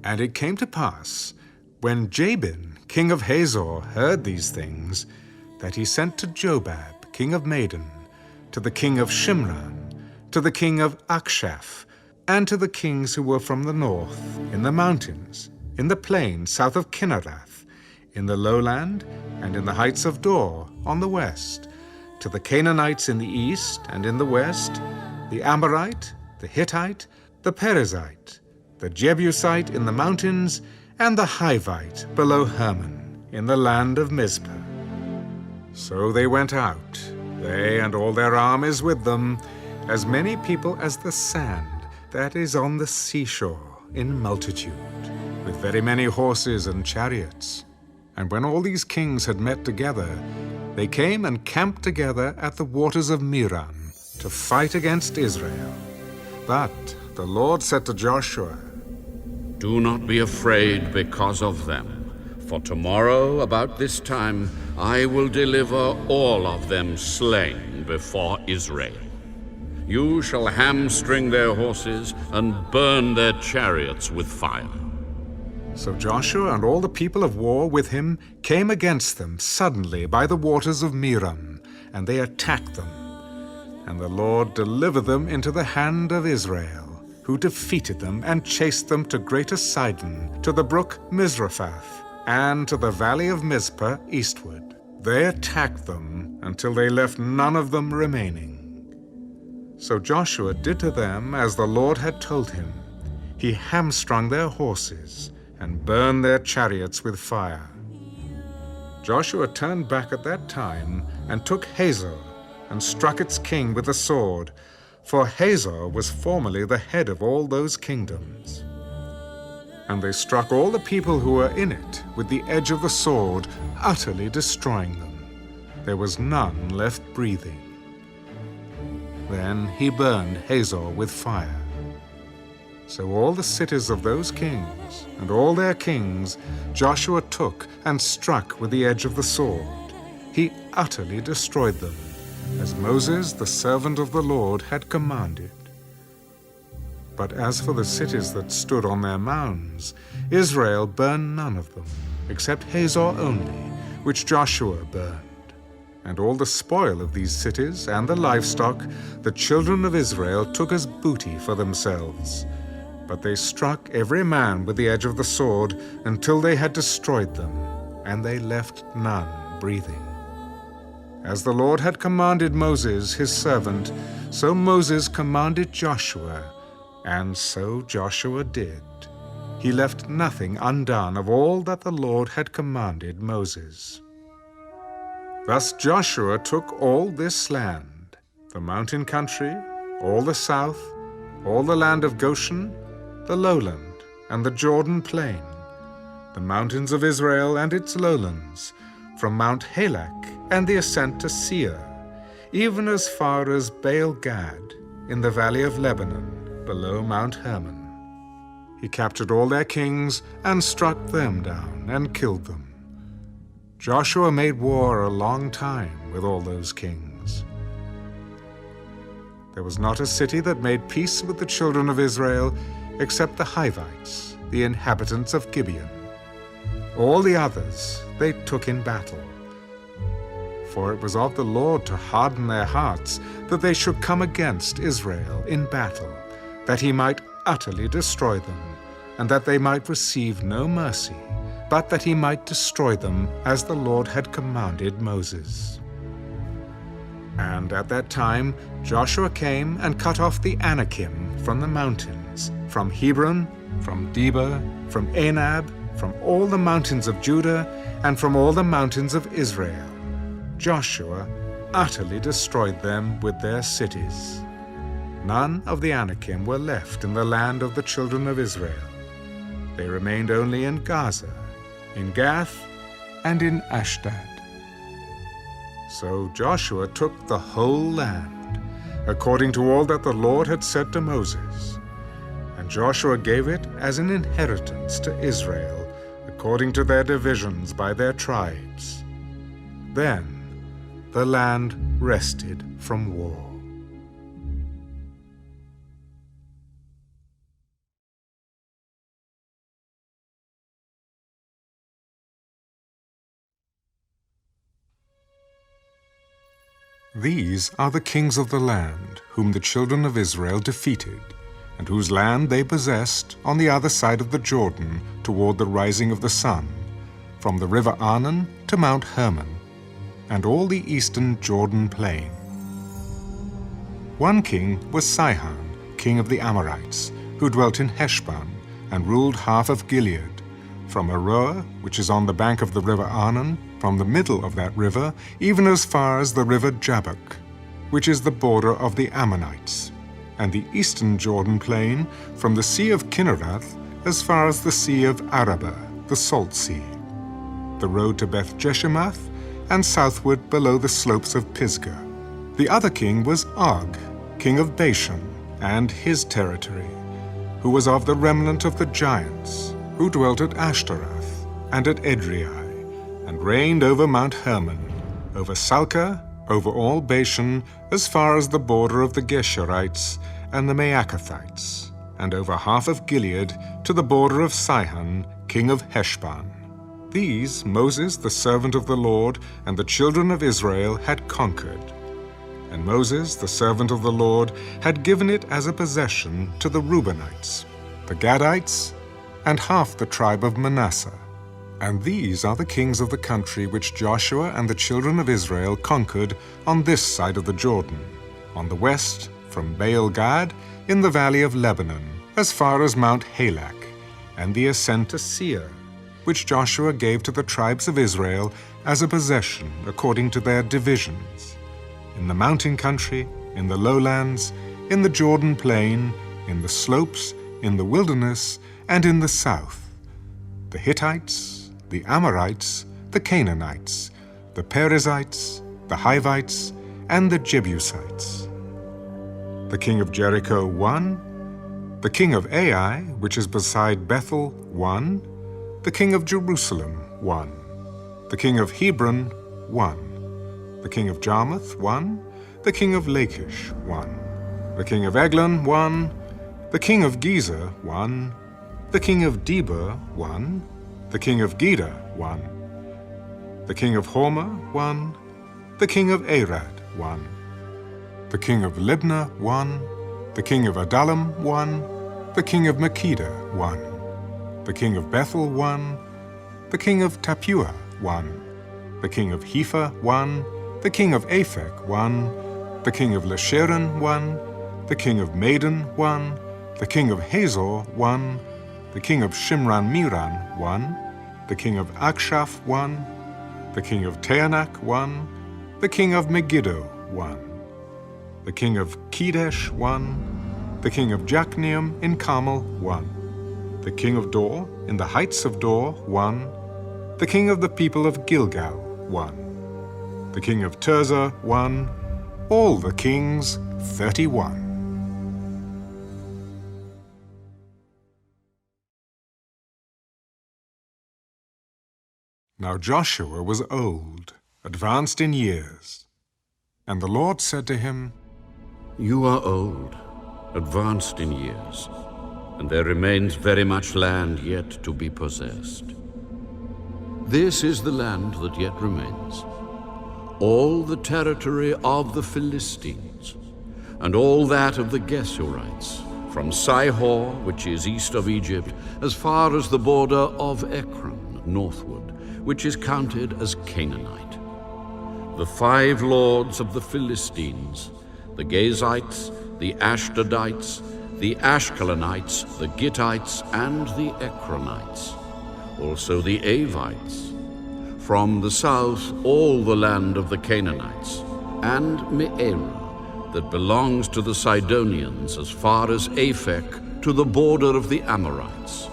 And it came to pass, when Jabin, king of Hazor, heard these things, that he sent to Jobab, king of Madon, to the king of Shimron, to the king of Akshaph, and to the kings who were from the north, in the mountains, in the plain south of Kinnerath, in the lowland, and in the heights of Dor on the west, to the Canaanites in the east and in the west, the Amorite, the Hittite, the Perizzite, the Jebusite in the mountains, and the Hivite below Hermon, in the land of Mizpah. So they went out, they and all their armies with them, as many people as the sand that is on the seashore in multitude, with very many horses and chariots. And when all these kings had met together, they came and camped together at the waters of Merom to fight against Israel. But the Lord said to Joshua, "Do not be afraid because of them, for tomorrow about this time I will deliver all of them slain before Israel. You shall hamstring their horses and burn their chariots with fire." So Joshua and all the people of war with him came against them suddenly by the waters of Merom, and they attacked them. And the Lord delivered them into the hand of Israel, who defeated them and chased them to Greater Sidon, to the brook Mizraphath, and to the valley of Mizpah eastward. They attacked them until they left none of them remaining. So Joshua did to them as the Lord had told him. He hamstrung their horses and burned their chariots with fire. Joshua turned back at that time and took Hazor and struck its king with the sword, for Hazor was formerly the head of all those kingdoms. And they struck all the people who were in it with the edge of the sword, utterly destroying them. There was none left breathing. Then he burned Hazor with fire. So all the cities of those kings and all their kings Joshua took and struck with the edge of the sword. He utterly destroyed them, as Moses, the servant of the Lord, had commanded. But as for the cities that stood on their mounds, Israel burned none of them, except Hazor only, which Joshua burned. And all the spoil of these cities and the livestock the children of Israel took as booty for themselves. But they struck every man with the edge of the sword until they had destroyed them, and they left none breathing. As the Lord had commanded Moses, his servant, so Moses commanded Joshua, and so Joshua did. He left nothing undone of all that the Lord had commanded Moses. Thus Joshua took all this land, the mountain country, all the south, all the land of Goshen, the lowland, and the Jordan plain, the mountains of Israel and its lowlands, from Mount Halak and the ascent to Seir, even as far as Baal-Gad in the valley of Lebanon, below Mount Hermon. He captured all their kings and struck them down and killed them. Joshua made war a long time with all those kings. There was not a city that made peace with the children of Israel except the Hivites, the inhabitants of Gibeon. All the others they took in battle. For it was of the Lord to harden their hearts, that they should come against Israel in battle, that he might utterly destroy them, and that they might receive no mercy, but that he might destroy them as the Lord had commanded Moses. And at that time Joshua came and cut off the Anakim from the mountains, from Hebron, from Debir, from Anab, from all the mountains of Judah, and from all the mountains of Israel. Joshua utterly destroyed them with their cities. None of the Anakim were left in the land of the children of Israel. They remained only in Gaza, in Gath, and in Ashdod. So Joshua took the whole land, according to all that the Lord had said to Moses. And Joshua gave it as an inheritance to Israel, according to their divisions by their tribes. Then the land rested from war. These are the kings of the land, whom the children of Israel defeated, and whose land they possessed on the other side of the Jordan toward the rising of the sun, from the river Arnon to Mount Hermon, and all the eastern Jordan plain. One king was Sihon, king of the Amorites, who dwelt in Heshbon, and ruled half of Gilead, from Aroer, which is on the bank of the river Arnon, from the middle of that river, even as far as the river Jabbok, which is the border of the Ammonites, and the eastern Jordan plain, from the sea of Kinnereth as far as the sea of Arabah, the Salt Sea, the road to Beth Jeshimoth, and southward below the slopes of Pisgah. The other king was Og, king of Bashan, and his territory, who was of the remnant of the giants, who dwelt at Ashtaroth and at Edrei, and reigned over Mount Hermon, over Salcah, over all Bashan, as far as the border of the Geshurites and the Maacathites, and over half of Gilead to the border of Sihon, king of Heshbon. These Moses, the servant of the Lord, and the children of Israel had conquered. And Moses, the servant of the Lord, had given it as a possession to the Reubenites, the Gadites, and half the tribe of Manasseh. And these are the kings of the country which Joshua and the children of Israel conquered on this side of the Jordan, on the west from Baal-Gad in the valley of Lebanon, as far as Mount Halak, and the ascent to Seir, which Joshua gave to the tribes of Israel as a possession according to their divisions, in the mountain country, in the lowlands, in the Jordan plain, in the slopes, in the wilderness, and in the south, the Hittites, the Amorites, the Canaanites, the Perizzites, the Hivites, and the Jebusites. The king of Jericho won, the king of Ai, which is beside Bethel, won, the king of Jerusalem won, the king of Hebron won, the king of Jarmuth won, the king of Lachish won, the king of Eglon won, the king of Gezer won, the king of Debir won, the king of Geder won, the king of Hormah won, the king of Arad won, the king of Libnah won, the king of Adullam won, the king of Makkedah won, the king of Bethel won, the king of Tappuah won, the king of Hepher won, the king of Aphek won, the king of Lasharon won, the king of Madon won, the king of Hazor won, the king of Shimron-Meron won, the king of Akshaph won, the king of Taanach won, the king of Megiddo won, the king of Kedesh won, the king of Jokneam in Carmel won, the king of Dor in the heights of Dor won, the king of the people of Gilgal won, the king of Tirzah won, all the kings 31. Now Joshua was old, advanced in years. And the Lord said to him, You are old, advanced in years, and there remains very much land yet to be possessed. This is the land that yet remains, all the territory of the Philistines, and all that of the Geshurites, from Sihor, which is east of Egypt, as far as the border of Ekron, northward, which is counted as Canaanite. The 5 lords of the Philistines, the Gazites, the Ashdodites, the Ashkelonites, the Gittites, and the Ekronites, also the Avites. From the south, all the land of the Canaanites, and Me'era, that belongs to the Sidonians as far as Aphek to the border of the Amorites,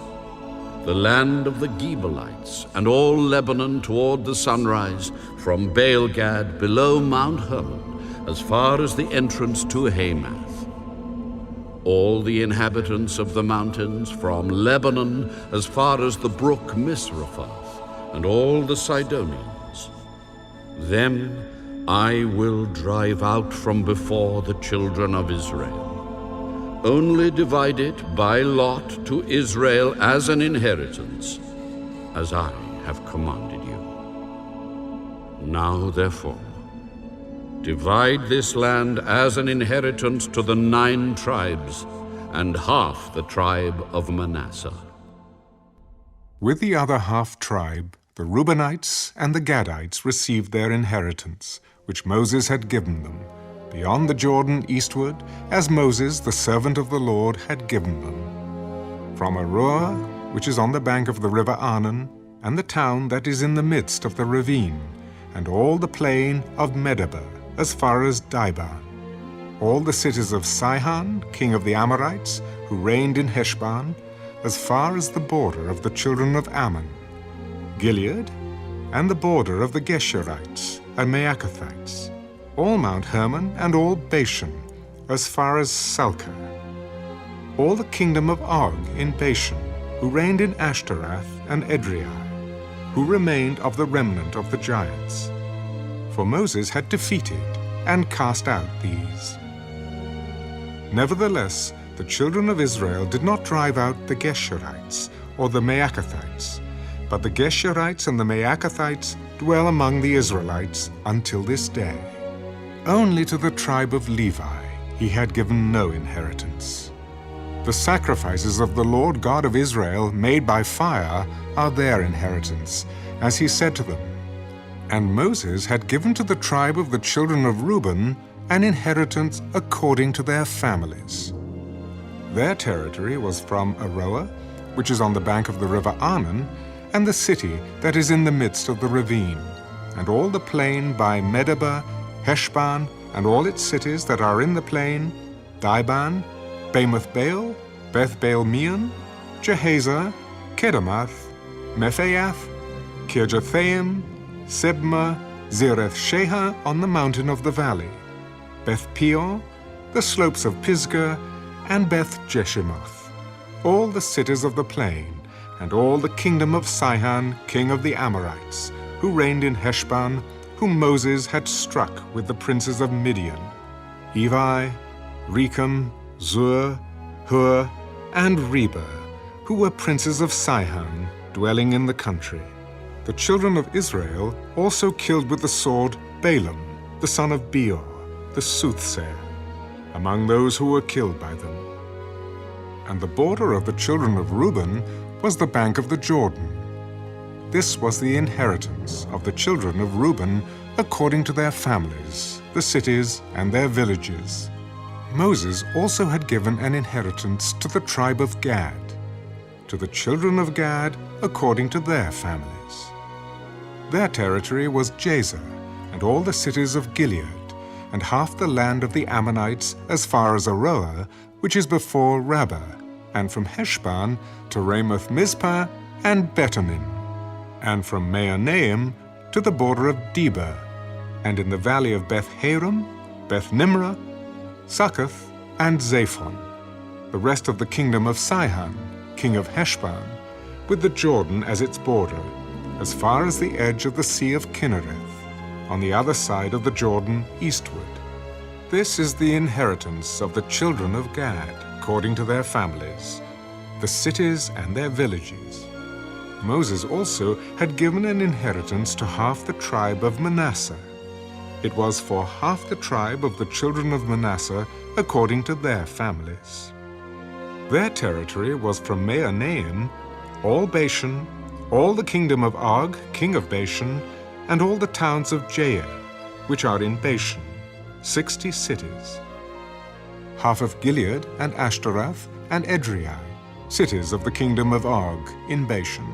the land of the Gebalites, and all Lebanon toward the sunrise, from Baal-Gad below Mount Hermon, as far as the entrance to Hamath. All the inhabitants of the mountains, from Lebanon as far as the brook Misrephoth, and all the Sidonians. Them I will drive out from before the children of Israel. Only divide it by lot to Israel as an inheritance, as I have commanded you. Now, therefore, Divide this land as an inheritance to the 9 tribes, and half the tribe of Manasseh. With the other half-tribe, the Reubenites and the Gadites received their inheritance, which Moses had given them, beyond the Jordan eastward, as Moses, the servant of the Lord, had given them. From Aroer, which is on the bank of the river Arnon, and the town that is in the midst of the ravine, and all the plain of Medeba, as far as Dibon, all the cities of Sihon, king of the Amorites, who reigned in Heshbon, as far as the border of the children of Ammon, Gilead, and the border of the Geshurites and Maacathites, all Mount Hermon and all Bashan, as far as Salcah, all the kingdom of Og in Bashan, who reigned in Ashtaroth and Edrei, who remained of the remnant of the giants. For Moses had defeated and cast out these. Nevertheless, the children of Israel did not drive out the Geshurites or the Maacathites, but the Geshurites and the Maacathites dwell among the Israelites until this day. Only to the tribe of Levi he had given no inheritance. The sacrifices of the Lord God of Israel made by fire are their inheritance, as he said to them. And Moses had given to the tribe of the children of Reuben an inheritance according to their families. Their territory was from Aroer, which is on the bank of the river Arnon, and the city that is in the midst of the ravine, and all the plain by Medeba, Heshbon, and all its cities that are in the plain, Dibon, Bamoth Baal, Beth Baal Meon, Jehazer, Kedemoth, Mephaath, Kirjathaim, Sebma, Zereth Sheha on the mountain of the valley, Beth Peor, the slopes of Pisgah, and Beth Jeshimoth, all the cities of the plain, and all the kingdom of Sihon, king of the Amorites, who reigned in Heshbon, whom Moses had struck with the princes of Midian, Evi, Rechem, Zur, Hur, and Reba, who were princes of Sihon, dwelling in the country. The children of Israel also killed with the sword Balaam, the son of Beor, the soothsayer, among those who were killed by them. And the border of the children of Reuben was the bank of the Jordan. This was the inheritance of the children of Reuben according to their families, the cities, and their villages. Moses also had given an inheritance to the tribe of Gad, to the children of Gad according to their families. Their territory was Jazer, and all the cities of Gilead, and half the land of the Ammonites as far as Aroer, which is before Rabbah, and from Heshbon to Ramoth Mizpah and Betanim, and from Maanaim to the border of Debir, and in the valley of Beth Haram, Beth Nimrah, Succoth, and Zaphon, the rest of the kingdom of Sihon, king of Heshbon, with the Jordan as its border, as far as the edge of the Sea of Kinnereth, on the other side of the Jordan eastward. This is the inheritance of the children of Gad, according to their families, the cities and their villages. Moses also had given an inheritance to half the tribe of Manasseh. It was for half the tribe of the children of Manasseh according to their families. Their territory was from Maanaim, all Bashan, all the kingdom of Og, king of Bashan, and all the towns of Jair, which are in Bashan, 60 cities. Half of Gilead and Ashtaroth and Edrei, cities of the kingdom of Og in Bashan,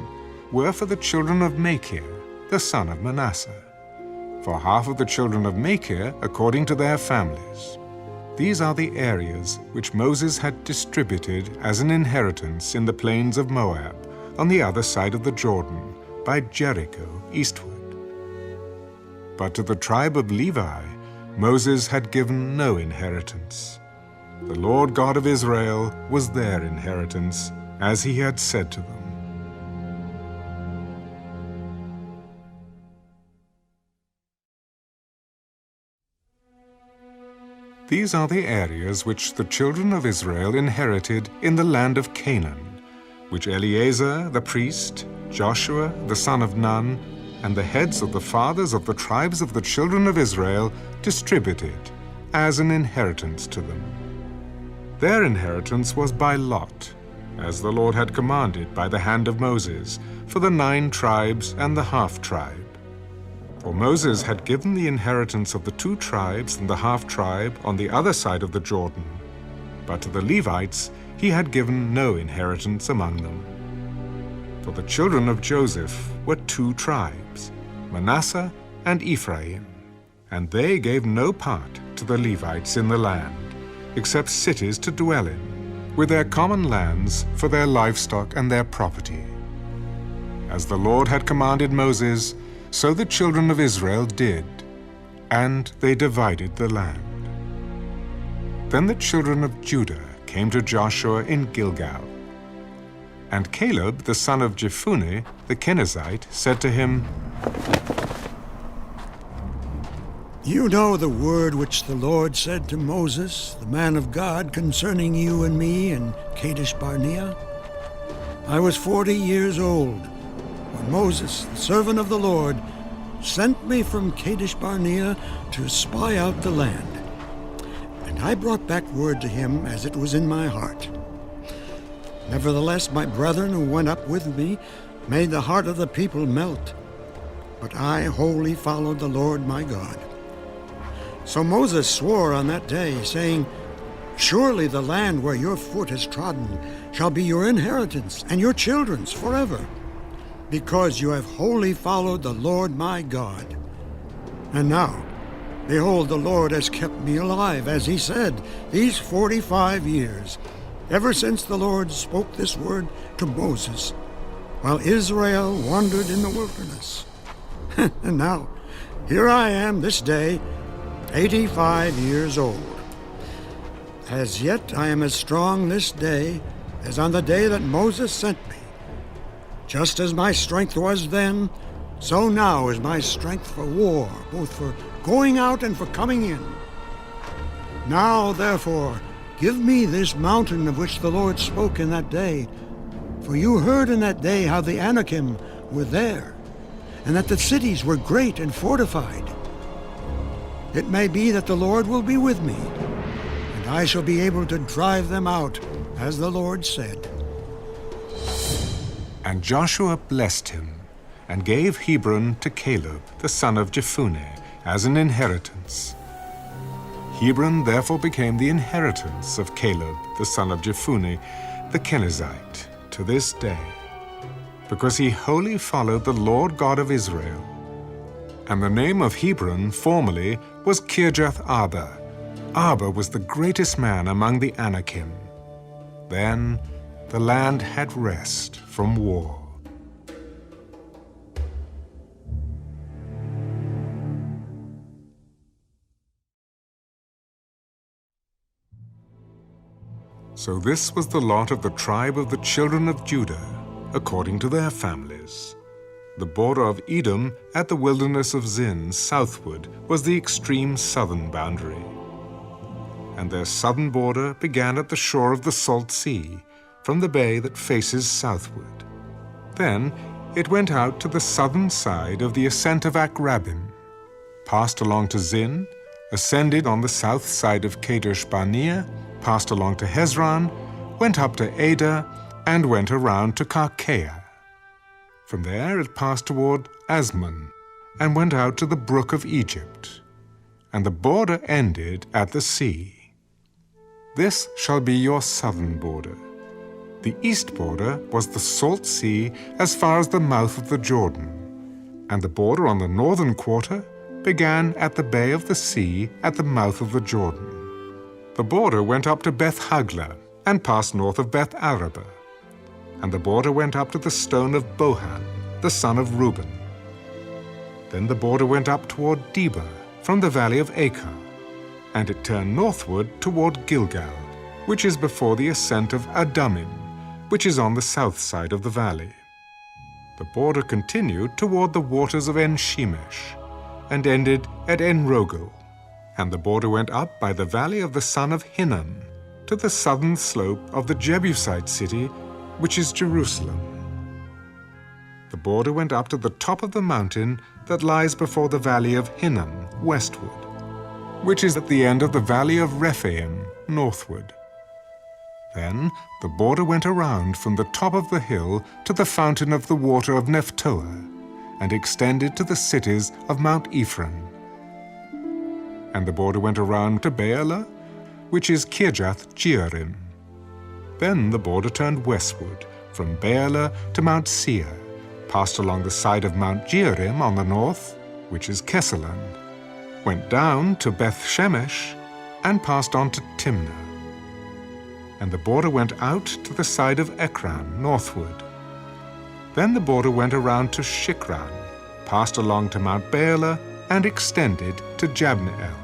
were for the children of Machir, the son of Manasseh, for half of the children of Machir according to their families. These are the areas which Moses had distributed as an inheritance in the plains of Moab, on the other side of the Jordan, by Jericho eastward. But to the tribe of Levi, Moses had given no inheritance. The Lord God of Israel was their inheritance, as he had said to them. These are the areas which the children of Israel inherited in the land of Canaan, which Eleazar the priest, Joshua the son of Nun, and the heads of the fathers of the tribes of the children of Israel distributed as an inheritance to them. Their inheritance was by lot, as the Lord had commanded by the hand of Moses, for the 9 tribes and the half-tribe. For Moses had given the inheritance of the 2 tribes and the half-tribe on the other side of the Jordan, but to the Levites he had given no inheritance among them. For the children of Joseph were 2 tribes, Manasseh and Ephraim, and they gave no part to the Levites in the land, except cities to dwell in, with their common lands for their livestock and their property. As the Lord had commanded Moses, so the children of Israel did, and they divided the land. Then the children of Judah came to Joshua in Gilgal. And Caleb, the son of Jephunneh, the Kenizzite, said to him, You know the word which the Lord said to Moses, the man of God, concerning you and me in Kadesh Barnea. I was 40 years old when Moses, the servant of the Lord, sent me from Kadesh Barnea to spy out the land. And I brought back word to him as it was in my heart. Nevertheless, my brethren who went up with me made the heart of the people melt. But I wholly followed the Lord my God. So Moses swore on that day, saying, Surely the land where your foot has trodden shall be your inheritance and your children's forever, because you have wholly followed the Lord my God. And now, behold, the Lord has kept me alive, as he said, these 45 years, ever since the Lord spoke this word to Moses, while Israel wandered in the wilderness. And now, here I am this day, 85 years old. As yet I am as strong this day as on the day that Moses sent me. Just as my strength was then, so now is my strength for war, both for going out and for coming in. Now, therefore, give me this mountain of which the Lord spoke in that day, for you heard in that day how the Anakim were there, and that the cities were great and fortified. It may be that the Lord will be with me, and I shall be able to drive them out, as the Lord said. And Joshua blessed him, and gave Hebron to Caleb, the son of Jephunneh, as an inheritance. Hebron therefore became the inheritance of Caleb, the son of Jephunneh, the Kenizzite, to this day, because he wholly followed the Lord God of Israel. And the name of Hebron formerly was Kirjath Arba. Arba was the greatest man among the Anakim. Then the land had rest from war. So this was the lot of the tribe of the children of Judah, according to their families. The border of Edom at the wilderness of Zin southward was the extreme southern boundary. And their southern border began at the shore of the Salt Sea, from the bay that faces southward. Then it went out to the southern side of the ascent of Akrabbim, passed along to Zin, ascended on the south side of Kadesh Barnea, passed along to Hezron, went up to Ada, and went around to Karkea. From there it passed toward Asmon, and went out to the brook of Egypt, and the border ended at the sea. This shall be your southern border. The east border was the Salt Sea as far as the mouth of the Jordan, and the border on the northern quarter began at the bay of the sea at the mouth of the Jordan. The border went up to Beth Hagla and passed north of Beth Araba, and the border went up to the stone of Bohan, the son of Reuben. Then the border went up toward Debir from the valley of Achor, and it turned northward toward Gilgal, which is before the ascent of Adumim, which is on the south side of the valley. The border continued toward the waters of En-Shemesh, and ended at En-Rogel, and the border went up by the valley of the son of Hinnom, to the southern slope of the Jebusite city, which is Jerusalem. the border went up to the top of the mountain that lies before the valley of Hinnom westward, which is at the end of the valley of Rephaim northward. Then the border went around from the top of the hill to the fountain of the water of Nephtoah, and extended to the cities of Mount Ephraim. And the border went around to Baalah, which is Kirjath-jearim. Then the border turned westward from Baalah to Mount Seir, passed along the side of Mount Jearim on the north, which is Kesalan, went down to Beth-Shemesh, and passed on to Timnah. And the border went out to the side of Ekron northward. Then the border went around to Shikran, passed along to Mount Baalah, and extended to Jabneel,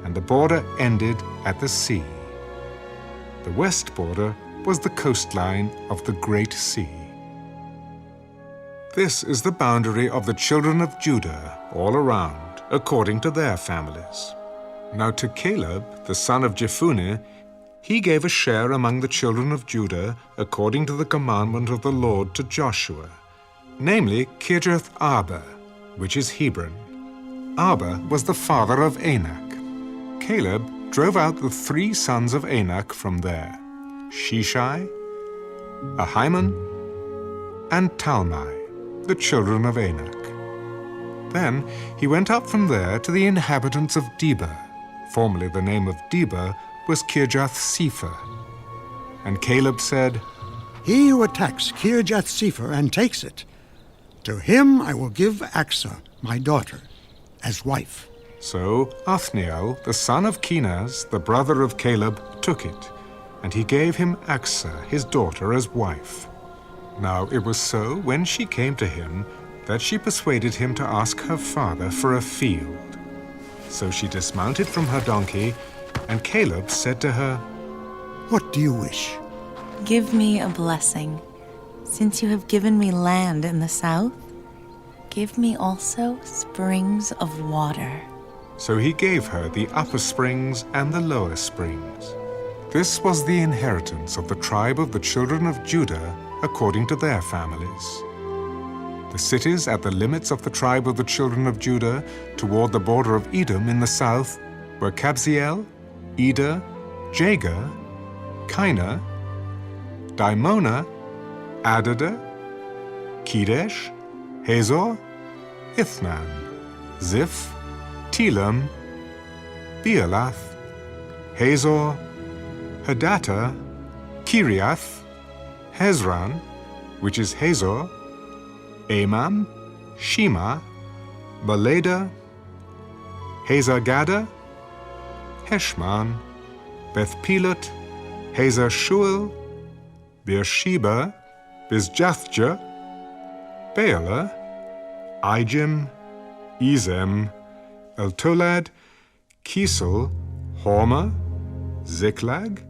and the border ended at the sea. The west border was the coastline of the Great Sea. This is the boundary of the children of Judah all around, according to their families. Now to Caleb, the son of Jephunneh, he gave a share among the children of Judah according to the commandment of the Lord to Joshua, namely Kirjath Arba, which is Hebron. Arba was the father of Anak. Caleb drove out the 3 sons of Anak from there, Shishai, Ahiman, and Talmai, the children of Anak. Then he went up from there to the inhabitants of Debir. Formerly the name of Debir was Kirjath-Sepher. And Caleb said, He who attacks Kirjath-Sepher and takes it, to him I will give Achsah, my daughter, as wife. So Othniel, the son of Kenaz, the brother of Caleb, took it, and he gave him Achsah, his daughter, as wife. Now it was so, when she came to him, that she persuaded him to ask her father for a field. So she dismounted from her donkey, and Caleb said to her, What do you wish? Give me a blessing. Since you have given me land in the south, give me also springs of water. So he gave her the upper springs and the lower springs. This was the inheritance of the tribe of the children of Judah according to their families. The cities at the limits of the tribe of the children of Judah toward the border of Edom in the south were Kabzeel, Eder, Jagar, Kinah, Dimona, Adada, Kedesh, Hazor, Ithnan, Ziph, Telam, Bealath, Hazor, Hadattah, Kiriath, Hezron, which is Hazor, Amam, Shema, Baleda, Hazar-Gada, Heshman, Beth-Pelet, Hazar-Shual, Beersheba, Bizjathjah, Baalah, Ijim, Ezem, Eltolad, Kisel, Hormah, Ziklag,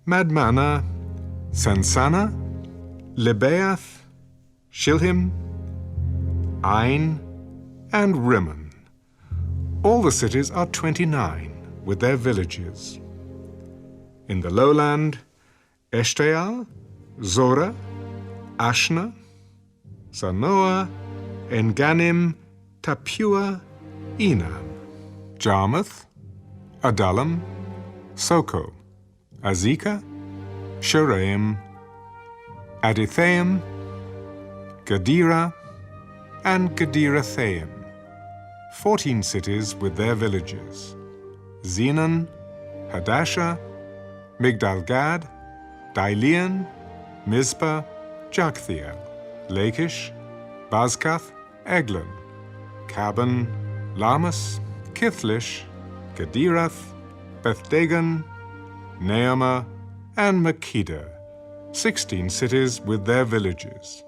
Madmannah, Sansannah, Lebaoth, Shilhim, Ain, and Rimmon. All the cities are 29, with their villages. In the lowland, Eshtaol, Zorah, Ashna, Zanoah, En-Ganim, Tapua, Enam, Jarmuth, Adullam, Soko, Azekah, Shuraim, Adithaim, Gadira, and Gadirathaim, 14 cities with their villages. Zenon, Hadashah, Migdal-Gad, Dilean, Mizpah, Joktheel, Lachish, Bazkath, Eglon, Caban, Lamas, Kithlish, Gadirath, Beth-Dagon, Naamah, and Makkedah, 16 cities with their villages.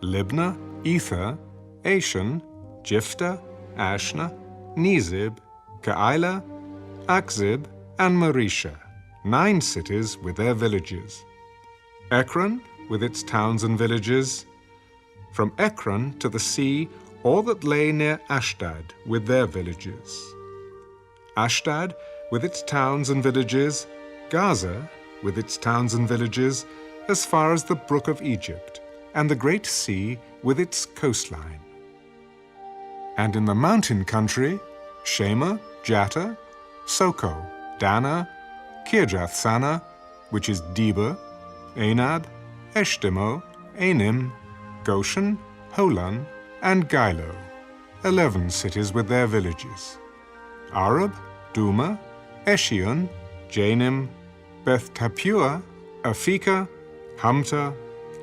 Libnah, Ether, Ashan, Jiphthah, Ashna, Nezib, Keilah, Akzib, and Maresha, 9 cities with their villages. Ekron, with its towns and villages. From Ekron to the sea, all that lay near Ashdod with their villages. Ashdod, with its towns and villages. Gaza, with its towns and villages, as far as the brook of Egypt. and the great sea with its coastline. And in the mountain country, Shema, Jatta, Soko, Dana, Kirjath-Sana, which is Debir, Anab, Eshtemo, Anim, Goshen, Holan, and Gilo, 11 cities with their villages. Arab, Duma, Eshion, Janim, Beth Tapua, Afika, Hamta,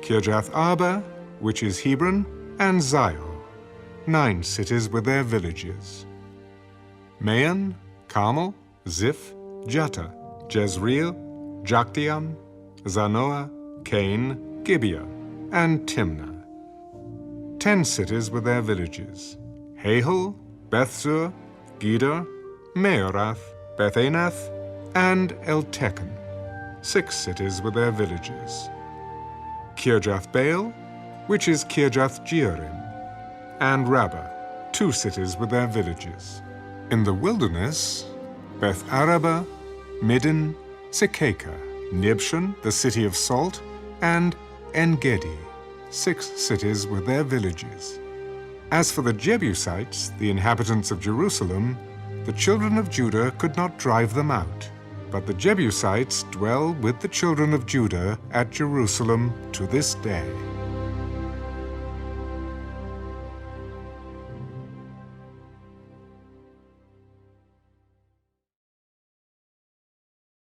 Kirjath Arba, which is Hebron, and Zio, 9 cities with their villages. Maon, Carmel, Ziph, Jatta, Jezreel, Jokdeam, Zanoah, Cain, Gibeah, and Timnah, 10 cities with their villages. Hahel, Bethzur, Gedor, Meorath, Bethanath, and Eltekon, 6 cities with their villages. Kirjath-Baal, which is Kirjath-Jearim, and Rabbah, 2 cities with their villages. In the wilderness, Beth-Araba, Middin, Sekeka, Nibshan, the city of salt, and En-Gedi, 6 cities with their villages. As for the Jebusites, the inhabitants of Jerusalem, the children of Judah could not drive them out, but the Jebusites dwell with the children of Judah at Jerusalem to this day.